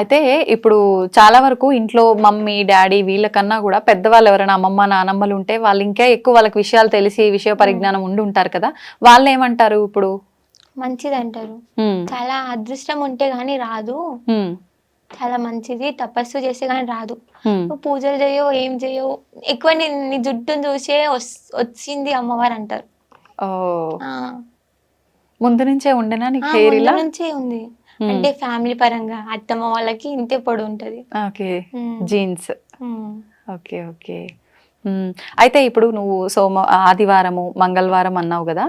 అయితే ఇప్పుడు చాలా వరకు ఇంట్లో మమ్మీ డాడీ వీళ్ళకన్నా కూడా పెద్దవాళ్ళు ఎవరైనా అమ్మమ్మ నానమ్మలు ఉంటే వాళ్ళు ఇంకా ఎక్కువ వాళ్ళకి విషయాలు తెలిసి విషయ పరిజ్ఞానం ఉండి ఉంటారు కదా, వాళ్ళు ఏమంటారు? ఇప్పుడు మంచిది అంటారు, చాలా అదృష్టం ఉంటే గానీ రాదు, చాలా మంచిది, తపస్సు చేస్తే గానీ రాదు, పూజలు చేయో ఏం చేయో, ఎక్కువ నీ జుట్టును చూసే వచ్చింది అమ్మవారు అంటారు. ముందు నుంచే ఉండేనా నీకు హెయిర్? ఇలా నుంచే ఉంది, అంటే ఫ్యామిలీ పరంగా అత్తమ్మ వాళ్ళకి ఇంతే పొడి ఉంటది. ఓకే. జీన్స్. Okay okay. అయితే ఇప్పుడు నువ్వు ఆదివారము మంగళవారం అన్నావు కదా,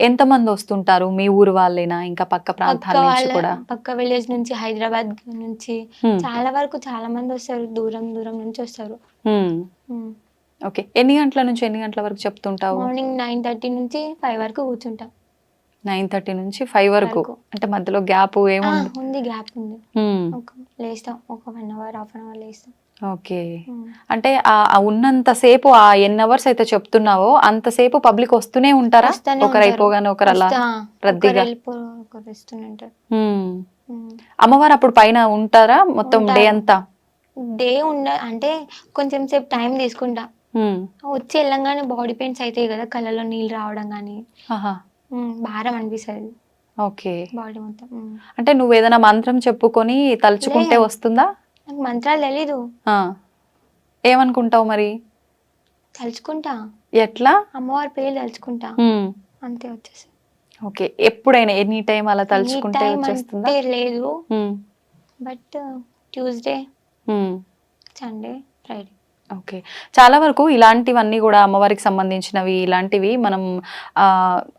ఎంతమంది వస్తుంటారు? మీ ఊరు వాళ్ళేనా, ఇంకా పక్క ప్రాంతాల నుంచి కూడా? పక్క విలేజ్ నుంచి, హైదరాబాద్ నుంచి చాలా వరకు చాలా మంది వస్తారు, దూరం దూరం నుంచి వస్తారు. ఓకే. ఎన్ని గంటల నుంచి ఎన్ని గంటల వరకు చెప్తుంటావు? మార్నింగ్ 9:30 నుంచి 5 వరకు కూర్చుంటాం. 9:30 నుంచి 5 వరకు. వరకు. అంటే మధ్యలో గ్యాప్ ఏముంది? ఉంది, గ్యాప్ ఉంది. ఉమ్, లేస్తాం ఒక 1 అవర్, హాఫ్ అన్ అవర్ లేస్తాం. ఓకే. అంటే ఆ ఉన్నంతసేపు ఆ ఎన్ని అవర్స్ అయితే చెప్తున్నావో అంతసేపు పబ్లిక్ వస్తూనే ఉంటారా? వస్తూనే ఒకరు ఉంటారు. అయిపోగానే ఒకరు అలా రద్దీగా. ఒకరు వస్తూనే ఉంటారు. అమ్మవారు అప్పుడు పైన ఉంటారా మొత్తం డే ఉంటారు. అంతా? డే అంటే కొంచెం సేపు టైం తీసుకుంటా. ఉమ్, వచ్చి వెళ్ళంగానే బాడీ పెయిన్స్ అవుతాయి కదా, కళ్ళలో నీళ్ళు రావడం కానీ ఆహా, భారం అనిపిస్తుంది ఓకే. బాడీ మొత్తం. అంటే నువ్వు ఏదైనా మంత్రం చెప్పుకొని తలుచుకుంటే లే. వస్తుందా? నాకు మంత్రాలు తెలీదు. ఆ, ఏమనుకుంటావు మరి? తలుచుకుంటా, ఎట్లా? అమ్మవారి పేరు తలుచుకుంటా, ఉమ్, అంతే వచ్చేసి. ఓకే. ఎప్పుడైనా ఎనీ టైం అలా ఎనీ తలుచుకుంటే టైం వచ్చేస్తుందా? అంటే లేదు, um, but Tuesday, um, Sunday, Friday. Okay. చాలా వరకు ఇలాంటివన్నీ కూడా అమ్మవారికి సంబంధించినవి ఇలాంటివి మనం ఆ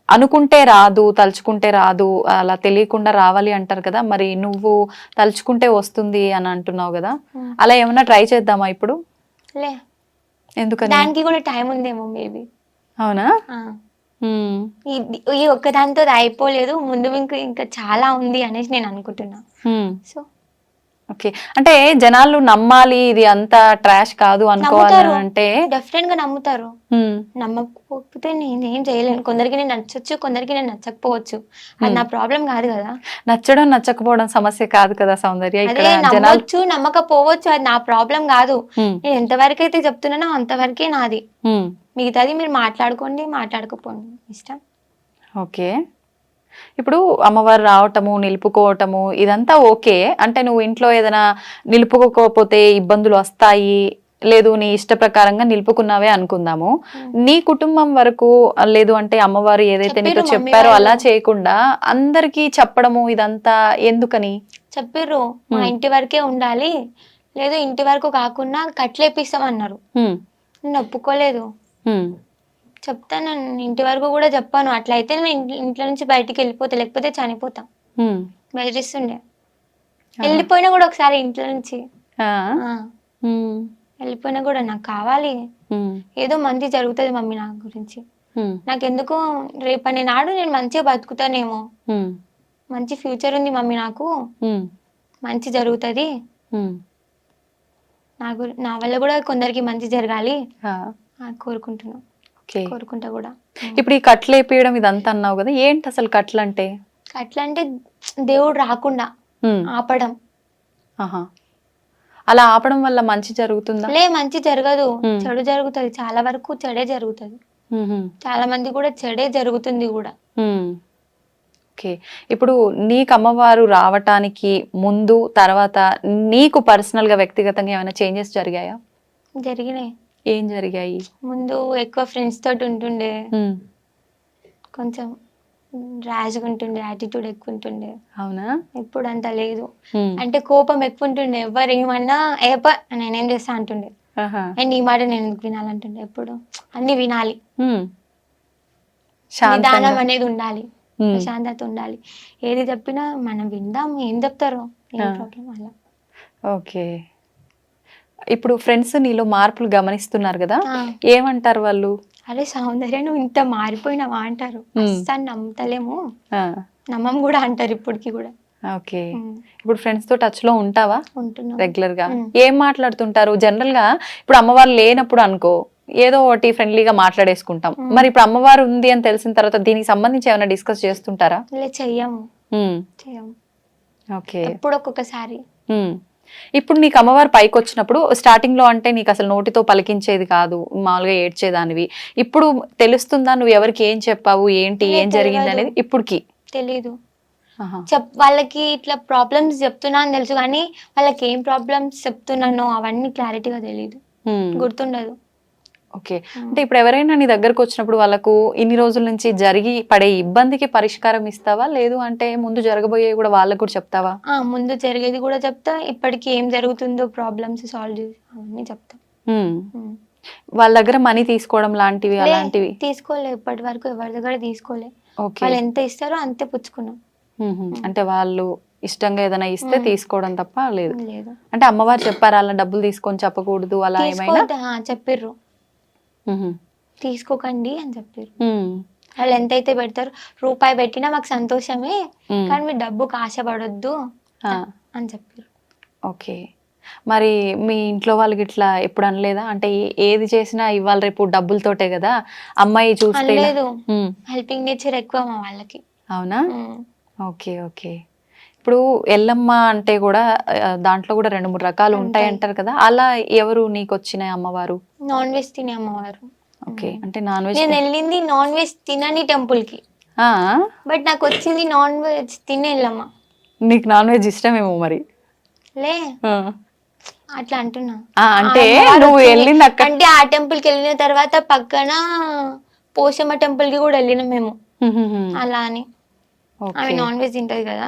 అనుకుంటే రాదు, తలుచుకుంటే రాదు, అలా తెలియకుండా రావాలి అంటారు కదా. మరి నువ్వు తలుచుకుంటే వస్తుంది అని అంటున్నావు కదా, అలా ఏమన్నా ట్రై చేద్దామా ఇప్పుడు? లే, ఎందుకని? దానికి కూడా టైం ఉందేమో మేబీ. అవునా? ఉమ్, ఈ ఒక్కదాంతో అయిపోలేదు, ముందు ఇంకా చాలా ఉంది అనేసి నేను అనుకుంటున్నా. ఉమ్, సో ఓకే. అంటే జనాలు నమ్మాలి, ఇది అంతా ట్రాష్ కాదు అనుకోవాలి నమ్ముతారు, అంటే డెఫినెట్ గా నమ్ముతారు. ఉమ్, నమ్మకపోతే నేనేం చేయలేను. కొందరికి నేను నచ్చొచ్చు, కొందరికి నేను నచ్చకపోవచ్చు. అది నా ప్రాబ్లం కాదు కదా. నచ్చడం నచ్చకపోవడం సమస్య కాదు కదా సౌందర్య. అదే ఇక్కడ జనాలు నమ్మొచ్చు, నమ్మకపోవచ్చు, అది నా ప్రాబ్లం కాదు. ఉమ్, నేను ఎంతవరకు అయితే చెప్తున్నానో అంతవరకే నాది. ఉమ్, మిగతాది మీరు మాట్లాడుకోండి, మాట్లాడుకోపోండి, ఇష్టం. ఓకే. ఇప్పుడు అమ్మవారు రావటము, నిలుపుకోవటము ఇదంతా ఓకే. అంటే నువ్వు ఇంట్లో ఏదైనా నిలుపుకోకపోతే ఇబ్బందులు వస్తాయి, లేదు నీ ఇష్ట ప్రకారంగా నిలుపుకున్నావే అనుకుందాము. నీ కుటుంబం వరకు లేదు అంటే అమ్మవారు ఏదైతే నీతో చెప్పిర్రు మమ్మీ చెప్పారో వాళ్ళు. అలా చేయకుండా అందరికీ చెప్పడము ఇదంతా ఎందుకని? చెప్పిర్రు మా ఇంటి వరకే ఉండాలి, లేదు ఇంటి వరకు కాకుండా కట్లేపిస్తాం అన్నారు. హ్మ్, నేను ఒప్పుకోలేదు. హ్మ్, చెప్తాను, నేను ఇంటి వరకు కూడా చెప్పాను. అట్లయితే నేను ఇంట్లో నుంచి బయటికి వెళ్ళిపోతా, లేకపోతే చనిపోతా. హ్మ్, బెదిరిస్తుండే. వెళ్ళిపోయినా కూడా ఒకసారి ఇంట్లో నుంచి. ఆ, ఆ, హ్మ్, వెళ్ళిపోయినా కూడా నాకు కావాలి, హ్మ్, ఏదో మంచి జరుగుతుంది మమ్మీ నా గురించి. హ్మ్, నాకెందుకు రేపటి నాడు నేను మంచిగా బతుకుతానేమో, హ్మ్, మంచి ఫ్యూచర్ ఉంది మమ్మీ నాకు, హ్మ్, మంచి జరుగుతుంది, హ్మ్, నా వల్ల కూడా కొందరికి మంచి జరగాలి ఆ, కోరుకుంటున్నా. ఓకే. కోరుకుంటా కూడా. ఇప్పుడు ఈ కట్లు వేపియడం ఇదంతా అన్నావు కదా, ఏంటి అసలు కట్లు అంటే? అట్లా అంటే దేవుడు రాకుండా హ్మ్, ఆపడం. ఆహా. అలా ఆపడం వల్ల మంచి జరుగుతుందా? లే, మంచి జరగదు, హ్మ్, చెడు జరుగుతుంది. చాలా వరకు చెడే జరుగుతుంది. హ్మ్, హ్మ్, చాలా మంది కూడా చెడే జరుగుతుంది కూడా. హ్మ్. ఓకే. ఇప్పుడు నీకు అమ్మవారు రావటానికి ముందు తర్వాత నీకు పర్సనల్ గా వ్యక్తిగతంగా ఏమైనా చేంజెస్ జరిగాయా? జరిగినాయి. ఏం జరిగాయి? ముందు ఎక్కువ ఫ్రెండ్స్ తోటి ఉంటుండే, హ్మ్, కొంచెం ర్యాష్గా ఉంటుండే, యాటిట్యూడ్ ఎక్కువ ఉంటుండే. అవునా? ఇప్పుడు అంత లేదు. హ్మ్, అంటే కోపం ఎక్కువ ఉంటుండే, ఎవరు ఏమన్నా నేనేం చేస్తా అంటుండే. ఆహా, అండ్ ఈ మాట నేను ఎందుకు వినాలంటుండే, ఎప్పుడు అన్ని వినాలి, హ్మ్, నిదానం శాంతంగా. అనేది ఉండాలి, హ్మ్, ప్రశాంతత ఉండాలి. ఏది చెప్పినా మనం విందాం, ఏం చెప్తారో, ఏం ఆ, ప్రాబ్లం అలా. ఓకే. ఇప్పుడు ఫ్రెండ్స్ నీలో మార్పులు గమనిస్తున్నారు కదా, ఆ, ఏమంటారు వాళ్ళు? అరే సౌందర్య నువ్వు ఇంత మారిపోయినావా అంటారు. అస్సలు నమ్ముతలేము, ఆ, నమ్మం కూడా అంటారు ఇప్పటికి కూడా. ఓకే. ఇప్పుడు ఫ్రెండ్స్ తో టచ్ లో ఉంటావా ఉంటున్నాం. రెగ్యులర్ గా? ఏం మాట్లాడుతుంటారు జనరల్ గా? ఇప్పుడు అమ్మవారు లేనప్పుడు అనుకో ఏదో ఒకటి ఫ్రెండ్లీగా మాట్లాడేసుకుంటాం. మరి ఇప్పుడు అమ్మవారు ఉంది అని తెలిసిన తర్వాత దీనికి సంబంధించి ఏమైనా డిస్కస్ చేస్తుంటారా? లే, చెయ్యము, ఉమ్, చెయ్యము. ఓకే. ఎప్పుడు ఒక్కొక్కసారి. ఉమ్. ఇప్పుడు నీకు అమ్మవారు పైకి వచ్చినప్పుడు స్టార్టింగ్ లో అంటే నీకు అసలు నోటితో పలికించేది కాదు, మామూలుగా ఏడ్చేదానివి. ఇప్పుడు తెలుస్తుందా నువ్వు ఎవరికి ఏం చెప్పావు, ఏంటి, లే, ఏం జరిగింది తెలియదు. అనేది ఇప్పుడుకి? తెలీదు. ఆహా. వాళ్ళకి ఇట్లా ప్రాబ్లమ్స్ చెప్తున్నా అని తెలుసు, కానీ వాళ్ళకి ఏం ప్రాబ్లమ్స్ చెప్తున్నానో అవన్నీ క్లారిటీగా తెలియదు, ఉమ్. గుర్తుండదు. ఓకే. అంటే ఇప్పుడు ఎవరైనా నీ దగ్గరకు వచ్చినప్పుడు వాళ్ళకు ఇన్ని రోజుల నుంచి జరిగి పడే ఇబ్బందికి పరిష్కారం ఇస్తావా, లేదు అంటే ముందు జరగబోయేవి కూడా వాళ్ళకు కూడా చెప్తావా? ముందు జరిగేది కూడా చెప్తా, ఇప్పటికి ఏం జరుగుతుందో ప్రాబ్లమ్స్ సాల్వ్ చేసి అవన్నీ చెప్తా. వాళ్ళ దగ్గర మనీ తీసుకోవడం లాంటివి లే, అలాంటివి? తీసుకోలే, ఇప్పటి వరకు ఎవరి దగ్గర తీసుకోలే. ఓకే. వాళ్ళు ఎంత ఇస్తారో అంతే పుచ్చుకున్నాం. అంటే వాళ్ళు ఇష్టంగా ఏదైనా ఇస్తే తీసుకోవడం తప్ప లేదు. లేదు. అంటే అమ్మవారు చెప్పారా అలా డబ్బులు తీసుకొని చెప్పకూడదు అలా ఏమైనా? చెప్పిర్రు, మ్హూ. తీసుకోకండి అని చెప్పారు. వాళ్ళు ఎంతైతే పెడతారు, రూపాయి పెట్టినా మాకు సంతోషమే, ఉమ్. కానీ మీరు డబ్బుకు ఆశపడొద్దు ఆ, అని చెప్పారు. ఓకే. మరి మీ ఇంట్లో వాళ్ళకి ఇట్లా ఎప్పుడు అనలేదా? అంటే ఏది చేసినా ఇవాళ రేపు డబ్బులతోటే కదా, అమ్మాయి చూస్తే ఇలా- అనలేదు, ఉమ్, హెల్పింగ్ నేచర్ ఎక్కువ మా వాళ్ళకి. అవునా? Okay okay. ఇప్పుడు ఎల్లమ్మ అంటే కూడా దాంట్లో కూడా 2-3 రకాలు ఉంటాయి అంటారు కదా, అలా ఎవరు నీకు వచ్చిన అమ్మవారు? నాన్ వెజ్ తినే అమ్మవారు. ఓకే, అంటే నాన్ వెజ్. నేను వెళ్ళింది నాన్ వెజ్ తినని టెంపుల్ కి, బట్ నాకు వచ్చింది నాన్ వెజ్ తినే వెళ్ళమ్మ. నీకు నాన్ వెజ్ ఇష్టమేమో మరి. లే ఆ. అట్లా అంటున్నా. అంటే ఆ అమ్మవారు నువ్వు వచ్చింది. వెళ్ళింది అక్కడ. అంటే ఆ టెంపుల్ కి వెళ్ళిన తర్వాత పక్కన పోషమ్మ టెంపుల్ కి కూడా వెళ్ళినాం మేము, అలా అని. ఆమె ఓకే. నాన్ వెజ్ తింటది కదా.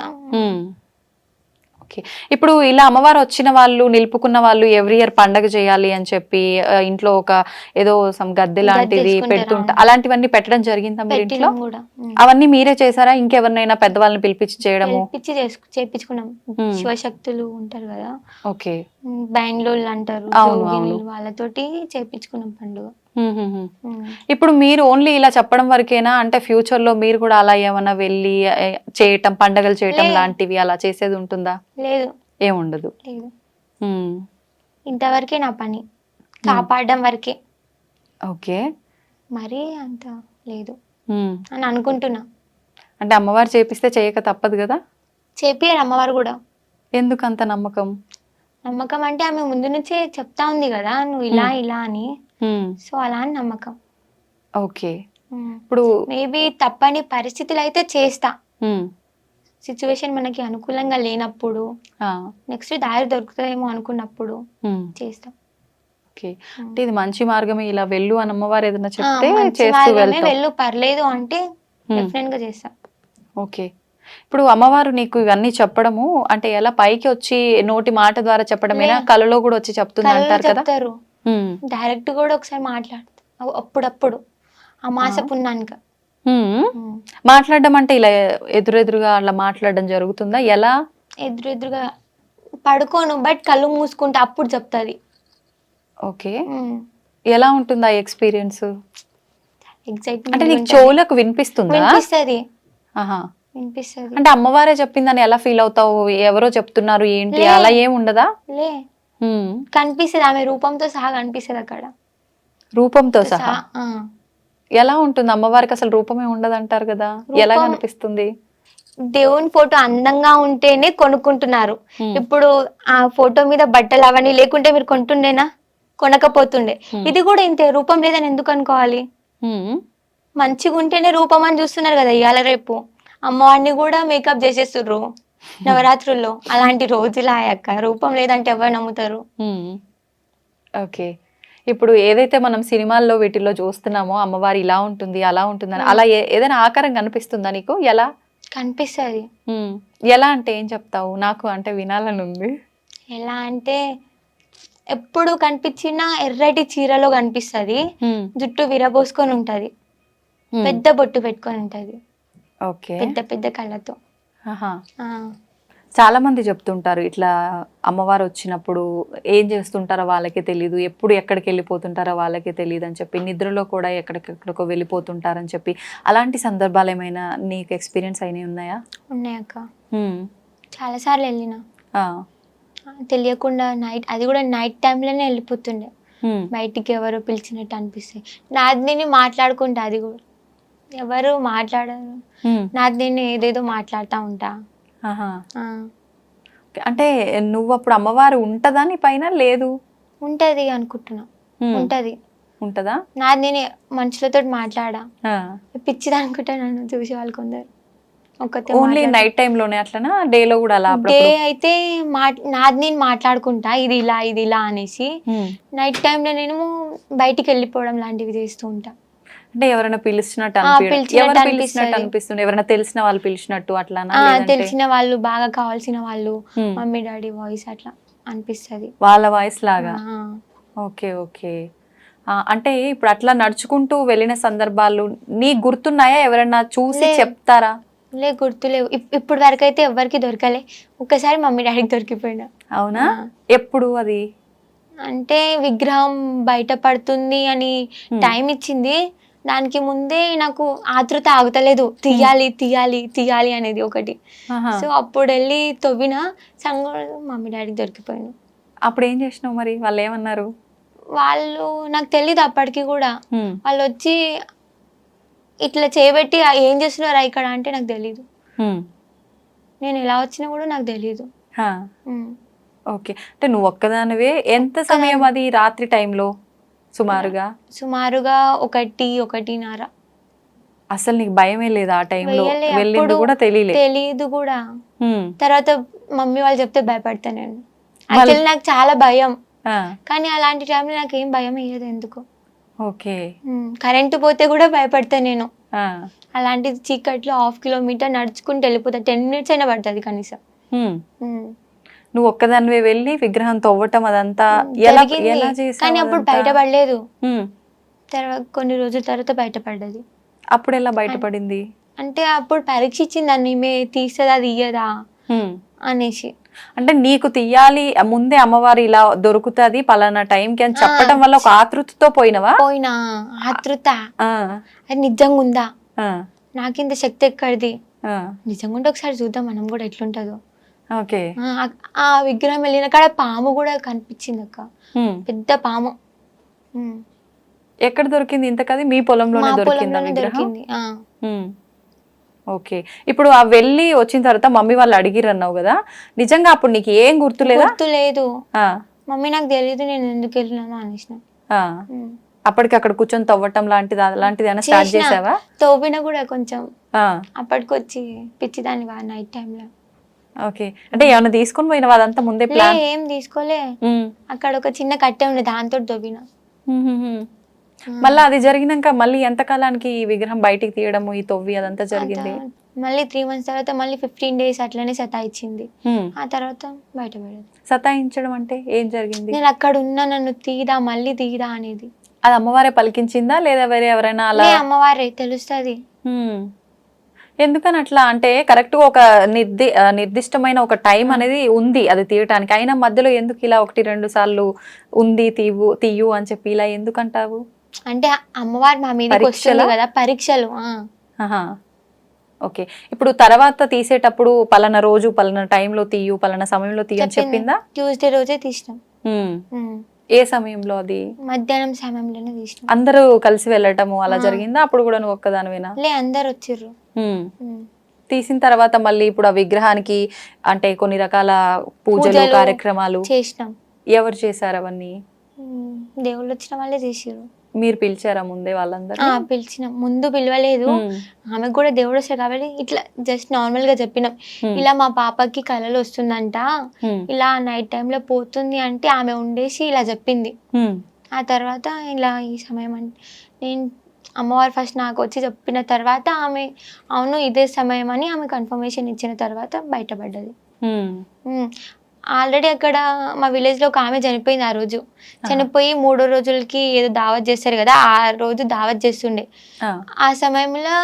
ఓకే. ఇప్పుడు ఇలా అమ్మవారు వచ్చిన వాళ్ళు, నిలుపుకున్న వాళ్ళు ఎవ్రీ ఇయర్ పండగ చేయాలి అని చెప్పి ఇంట్లో ఒక ఏదో సమ్ గద్దె లాంటిది వేసుకుంటారు, పెడుతుంటా, అవును. అలాంటివన్నీ పెట్టడం జరిగిందా మీరు ఇంట్లో? పెట్టినాం కూడా. అవన్నీ మీరే చేసారా? ఇంకెవరినైనా పెద్దవాళ్ళని పిలిపించి చేయడము? పిలిపించి చేపించుకున్నాం. శివశక్తులు ఉంటారు కదా, ఓకే. బెంగళూరు అంటారు, అవును, జోగిని, అవును. వాళ్ళతోటి చేపించుకున్నాం పండుగ. ఇప్పుడు మీరు ఓన్లీ ఇలా చెప్పడం వరకేనా? అంటే ఫ్యూచర్ లో మీరు కూడా అలా ఏమైనా వెళ్ళి చేయటం, పండగలు చేయటం లాంటివి అలా చేసేది ఉంటుందా? లేదు, ఏముండదు. లేదు. ఉమ్, ఇంతవరకే నా పని, కాపాడడం వరకే, ఓకే. మరి అంత లేదు ఉమ్. అని అనుకుంటున్నా. అంటే అమ్మవారు చేపిస్తే చేయక తప్పదు కదా? చేపియారు అమ్మవారు కూడా. ఎందుకు అంత నమ్మకం? నమ్మకం అంటే ఆమె ముందు నుంచే చెప్తా ఉంది కదా, నువ్వు ఇలా ఇలా అని, సో అలా అని నమ్మకం. ఓకే. ఇప్పుడు మేబీ తప్పని పరిస్థితులు అయితే చేస్తా, సిచ్యువేషన్ మనకి అనుకూలంగా లేనప్పుడు, నెక్స్ట్ దారి దొరుకుతుందేమో అనుకున్నప్పుడు చేస్తాం. ఓకే. అంటే ఇది మంచి మార్గమే, ఇలా వెళ్ళు అని అమ్మవారు ఏదైనా చెప్తే మంచి చేస్తూ మార్గమే, వెళ్తాం. వెళ్ళు పర్లేదు అంటే డెఫినెట్ గా చేస్తా. ఓకే. ఇప్పుడు అమ్మవారు నీకు ఇవన్నీ చెప్పడము అంటే ఎలా, పైకి వచ్చి నోటి మాట ద్వారా చెప్పడమేనా, కలలో కూడా వచ్చి చెప్తుంది అంటారు కదా? చెప్తారు, డైరెక్ట్ కూడా ఒకసారి మాట్లాడుతా అప్పుడప్పుడు అమాస పున్నానిక. మాట్లాడడం అంటే ఇలా ఎదురెదురుగా అలా మాట్లాడడం జరుగుతుందా? ఎలా? ఎదురెదురుగా పడుకోను, బట్ కళ్ళు మూసుకుంటే అప్పుడు చెప్తాది. ఓకే. ఎలా ఉంటుంది ఆ ఎక్స్పీరియన్స్? ఎగ్జైట్మెంట్ అంటే నీకు చెవులకు వినిపిస్తుందా? వినిపిస్తది, ఆహా. వినిపిస్తది. అంటే అమ్మవారే చెప్పిందని ఎలా ఫీల్ అవుతావు? ఎవరో చెప్తున్నారు ఏంటి అలా ఏం ఉండదా? లే, కనిపిస్తుంది, ఆమె రూపంతో సహా కనిపిస్తుంది అక్కడ. రూపంతో సహా? ఎలా ఉంటుంది? అమ్మవారికి అసలు రూపమే ఉండదు అంటారు కదా, ఎలా కనిపిస్తుంది? దేవుని ఫోటో అందంగా ఉంటేనే కొనుక్కుంటున్నారు. ఇప్పుడు ఆ ఫోటో మీద బట్టలు అవన్నీ లేకుంటే మీరు కొంటుండేనా? కొనకపోతుండే. ఇది కూడా ఇంతే, రూపం లేదని ఎందుకు అనుకోవాలి? మంచిగా ఉంటేనే రూపం అని చూస్తున్నారు కదా ఇవాళ రేపు. అమ్మవారిని కూడా మేకప్ చేసేస్తుర్రు నవరాత్రుల్లో. అలాంటి రోజులు అయ్యాక రూపం లేదంటే ఎవరు నమ్ముతారు? ఓకే. ఇప్పుడు ఏదైతే మనం సినిమాల్లో వీటిల్లో చూస్తున్నామో అమ్మవారు ఇలా ఉంటుంది అలా ఉంటుందని, అలా ఏదైనా ఆకారం కనిపిస్తుందా నీకు? ఎలా కనిపిస్తుంది? ఎలా అంటే ఏం చెప్తావు? నాకు అంటే వినాలని ఉంది. ఎలా అంటే ఎప్పుడు కనిపించినా ఎర్రటి చీరలో కనిపిస్తుంది, జుట్టు విరబోసుకొని ఉంటది, పెద్ద బొట్టు పెట్టుకొని ఉంటది, పెద్ద పెద్ద కళ్ళతో. చాలా మంది చెప్తుంటారు ఇట్లా అమ్మవారు వచ్చినప్పుడు ఏం చేస్తుంటారో వాళ్ళకే తెలియదు, ఎప్పుడు ఎక్కడికి వెళ్ళిపోతుంటారో వాళ్ళకే తెలియదు అని చెప్పి, నిద్రలో కూడా ఎక్కడికెక్కడికో వెళ్ళిపోతుంటారని చెప్పి, అలాంటి సందర్భాలు ఏమైనా నీకు ఎక్స్పీరియన్స్ అయినవి ఉన్నాయా? ఉన్నాయక్క, చాలా సార్లు వెళ్ళినా. తెలియకుండా నైట్, అది కూడా నైట్ టైంలోనే వెళ్ళిపోతుండే, బయటికి ఎవరో పిలిచినట్టు అనిపిస్తాయి. నాది నేను మాట్లాడుకుంటా, అది కూడా ఎవరు మాట్లాడరు, నాది నేను ఏదేదో మాట్లాడుతూ ఉంటా. అంటే నువ్వు అప్పుడు అమ్మవారు ఉంటదా నీ పైన? లేదు, ఉంటది అనుకుంటున్నా. ఉంటది, ఉంటదా? నాది నేను మనుషులతో మాట్లాడా, పిచ్చిది అనుకుంటా నన్ను చూసి వాళ్ళు కొందరు. ఓన్లీ నైట్ టైం లోనే అట్లనా, డే లో కూడా అలా? డే అయితే నాది నేను మాట్లాడుకుంటా, ఇది ఇలా ఇది ఇలా అనేసి. నైట్ టైంలో నేను బయటికి వెళ్ళిపోవడం లాంటివి చేస్తూ ఉంటా. అంటే ఎవరైనా పిలిచినట్టు అనిపిస్తుంది? ఎవరైనా తెలిసిన వాళ్ళు పిలిచినట్టు అట్లా? తెలిసిన వాళ్ళు, బాగా కావాల్సిన వాళ్ళు, మమ్మీ డాడీ వాయిస్ అట్లా అనిపిస్తుంది, వాళ్ళ వాయిస్ లాగా. Okay okay. అంటే ఇప్పుడు అట్లా నడుచుకుంటూ వెళ్ళిన సందర్భాలు నీకు గుర్తున్నాయా? ఎవరైనా చూసి చెప్తారా? లే, గుర్తులేవు. ఇప్పుడు వరకు అయితే ఎవరికి దొరకలే. ఒక్కసారి మమ్మీ డాడీకి దొరికిపోయినా. అవునా? ఎప్పుడు అది? అంటే విగ్రహం బయట పడుతుంది అని టైం ఇచ్చింది, దానికి ముందే నాకు ఆతృత ఆగుతలేదు, తీయాలి తీయాలి తీయాలి అనేది ఒకటి. ఆహా. సో అప్పుడు వెళ్ళి తవ్విన సంగ మమ్మీ డాడీ దొరికిపోయాను. అప్పుడు ఏం చేసినావు మరి? వాళ్ళు ఏమన్నారు? వాళ్ళు నాకు తెలీదు అప్పటికి కూడా. ఉమ్. వాళ్ళు వచ్చి ఇట్లా చేయబెట్టి ఏం చేస్తున్నారా ఇక్కడ అంటే నాకు తెలీదు. ఉమ్. నేను ఎలా వచ్చినా కూడా నాకు తెలీదు. హా. ఓకే, అంటే నువ్వు ఒక్కదానివే. ఎంత సమయం అది రాత్రి టైంలో సుమారుగా? సుమారుగా 1-1:30. అసలు నీకు భయమే లేదా ఆ టైంలో? వెయ్యలే, వెళ్ళింది అప్పుడు కూడా తెలియలే? తెలీదు కూడా. ఉమ్. తర్వాత మమ్మీ వాళ్ళు చెప్తే భయపడతా నేను. యాక్చువల్లీ నాకు చాలా భయం, ఆ. కానీ అలాంటి టైంలో నాకు ఏం భయం వేయదు ఎందుకో. ఓకే. కరెంటు పోతే కూడా భయపడతా నేను. ఆ. అలాంటిది చీకట్లో 1/2 కిలోమీటర్ నడుచుకుంటూ వెళ్ళిపోతా. 10 minutes అయినా పడుతుంది కనీసం. ఉమ్. నువ్వు ఒక్కదానివే వెళ్ళి విగ్రహం తవ్వటం అదంతా ఎలా జరిగింది. ఎలా చేసావు కానీ అప్పుడు అదంతా? బయటపడలేదు. ఉమ్. తర్వాత కొన్ని రోజుల తర్వాత బయటపడ్డది. అప్పుడు ఎలా బయటపడింది? అంటే అప్పుడు పరీక్ష ఇచ్చింది నన్ను, ఈమె తీస్తుందా తీయదా ఉమ్. అనేసి. అంటే నీకు తీయాలి ముందే అమ్మవారు ఇలా దొరుకుతుంది పలానా టైంకి అని చెప్పడం వల్ల ఒక ఆతృతతో పోయినవా? పోయినా ఆతృత. ఆ. అది నిజంగా ఉందా, ఆ. నాకింత శక్తి ఎక్కడిది, ఆ. నిజంగా ఉంటే ఒకసారి చూద్దాం మనం కూడా ఎట్లుంటుందో. ఓకే. ఆ విగ్రహం వెళ్ళిన కాడ పాము కూడా కనిపించింది అక్క, ఉమ్. పెద్ద పాము. ఎక్కడ దొరికింది ఇంతకది? మీ పొలంలోనే మా దొరికిందా పొలంలోనే విగ్రహం? దొరికింది. ఉమ్. ఓకే. ఇప్పుడు ఆ వెళ్ళి వచ్చిన తర్వాత మమ్మీ వాళ్ళు అడిగిరు అన్నావు కదా, నిజంగా అప్పుడు నీకు ఏం గుర్తులేదా? గుర్తు లేదు. ఆ. మమ్మీ నాకు తెలియదు నేను ఎందుకు వెళ్ళినాను అనేసిన. ఆ. అప్పటికి అక్కడ కూర్చొని తవ్వటం లాంటిది అలాంటిది ఏమైనా స్టార్ట్ చేసావా? తోపిన కూడా కొంచెం. ఆ. అప్పటికి వచ్చి పిచ్చిదాన్ని నైట్ టైంలో. ఓకే, అంటే ఏమైనా తీసుకొని పోయినవా అదంతా ముందే ప్లాన్? ఏం తీసుకోలే. అక్కడ ఒక చిన్న కట్టె ఉండే, దాంతో తవ్విన. మళ్ళీ అది జరిగినాక మళ్ళీ ఎంత కాలానికి ఈ విగ్రహం బయటికి తీయడము, ఈ తవ్వి అదంతా జరిగింది? మళ్ళీ 3 months తర్వాత మళ్ళీ 15 days అట్లనే సతాయించింది. ఆ తర్వాత బయటపడేది. సతాయించడం అంటే ఏం జరిగింది? నేను అక్కడ ఉన్నా, నన్ను తీదా మళ్ళీ తీదా అనేది. అది అమ్మవారే పలికించిందా లేదా వేరే ఎవరైనా అలా? అమ్మవారే తెలుస్తుంది. ఎందుకని అట్లా అంటే కరెక్ట్ గా ఒక నిర్దిష్టమైన ఒక టైం అనేది ఉంది అది తీయటానికి, అయినా మధ్యలో ఎందుకు ఇలా 1-2 సార్లు ఉంది తీయు అని చెప్పి ఇలా ఎందుకంటావు? అంటే అమ్మవారు మా మీద వస్తుంది కదా పరీక్షలు. ఓకే, ఇప్పుడు తర్వాత తీసేటప్పుడు పలానా రోజు పలానా టైంలో తీయు పలానా సమయంలో తీయు అని చెప్పిందా? ట్యూస్డే రోజే తీసినాం. ఏ సమయంలో? అది మధ్యాహ్నం సమయంలోనే తీసినాం. అందరూ కలిసి వెళ్ళటము అలా జరిగిందా? అప్పుడు కూడా నువ్వు ఒక్కదానివేనా? అందరు వచ్చిర్రు. తీసిన తర్వాత మళ్ళీ ఇప్పుడు ఆ విగ్రహానికి అంటే కొన్ని రకాల పూజలు కార్యక్రమాలు చేసినాం. ఎవరు చేశారు అవన్నీ? దేవుళ్ళు వచ్చిన వాళ్ళే చేసిర్రు. మీరు పిలిచారా ముందే వాళ్ళందరూ? పిలిచినాం, ముందు పిలవలేదు. ఆమెకు కూడా దేవుడు వస్తారు కాబట్టి ఇట్లా జస్ట్ నార్మల్ గా చెప్పినాం, ఇలా మా పాపకి కళలు వస్తుందంట, ఇలా నైట్ టైంలో పోతుంది అంటే ఆమె ఉండేసి ఇలా చెప్పింది. ఆ తర్వాత ఇలా ఈ సమయం అంటే నేను అమ్మవారు ఫస్ట్ నాకు వచ్చి చెప్పిన తర్వాత ఆమె అవును ఇదే సమయం అని ఆమె కన్ఫర్మేషన్ ఇచ్చిన తర్వాత బయటపడ్డది. ఆల్రెడీ అక్కడ మా విలేజ్ లో ఒక ఆమె చనిపోయింది. ఆ రోజు చనిపోయి 3వ రోజులకి ఏదో దావత్ చేస్తారు కదా, ఆ రోజు దావత్ చేస్తుండే. ఆ సమయంలో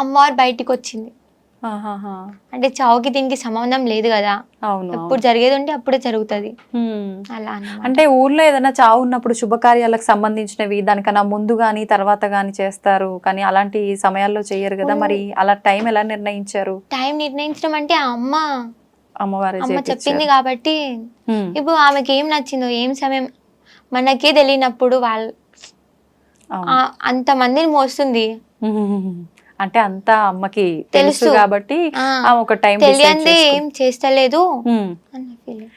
అమ్మవారు బయటికి వచ్చింది. అంటే చావుకి దీనికి సంబంధం లేదు కదా, ఎప్పుడు జరిగేది ఉంటే అప్పుడే జరుగుతుంది అలా. అంటే ఊర్లో ఏదైనా చావు ఉన్నప్పుడు శుభకార్యాలకు సంబంధించినవి దానికన్నా ముందు గాని తర్వాత గాని చేస్తారు, కానీ అలాంటి సమయాల్లో చేయరు కదా, మరి అలా టైం ఎలా నిర్ణయించారు? టైం నిర్ణయించడం అంటే అమ్మవారు చెప్పింది కాబట్టి. ఇప్పుడు ఆమెకి ఏం నచ్చిందో ఏం సమయం మనకే తెలియనప్పుడు వాళ్ళు అంత మందిని మోస్తుంది అంటే అంతా అమ్మకి తెలుసు కాబట్టి ఒక టైం తెలియంది ఏం చేస్తలేదు అన్న ఫీలింగ్.